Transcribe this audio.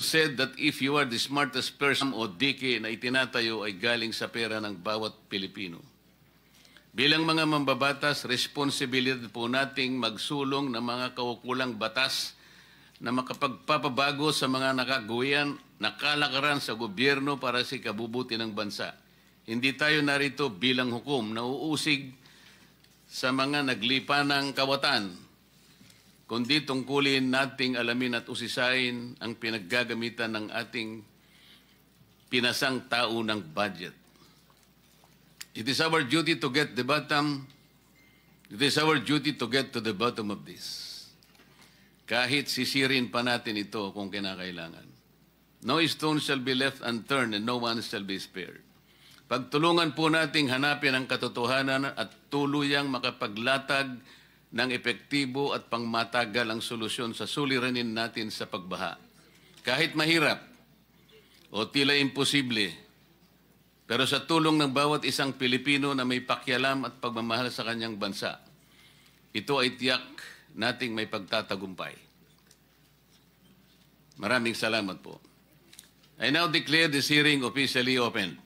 said that if you are the smartest person o dike na itinatayo ay galing sa pera ng bawat Pilipino. Bilang mga mambabatas, responsibilidad po nating magsulong ng mga kaukulang batas na makapagpapabago sa mga nakalakaran sa gobyerno para sa ikabubuti ng bansa. Hindi tayo narito bilang hukom na uusig sa mga naglipa ng kawatan, kundi tungkulin nating alamin at usisain ang pinaggagamitan ng ating pinasang tao ng budget. It is our duty to get to the bottom of this. Kahit sisirin pa natin ito kung kinakailangan. No stone shall be left unturned and no one shall be spared. Pagtulungan po nating hanapin ang katotohanan at tuluyang makapaglatag ng epektibo at pangmatagal ang solusyon sa suliranin natin sa pagbaha. Kahit mahirap o tila imposible, pero sa tulong ng bawat isang Pilipino na may pakialam at pagmamahal sa kanyang bansa, ito ay tiyak nating may pagtatagumpay. Maraming salamat po. I now declare this hearing officially open.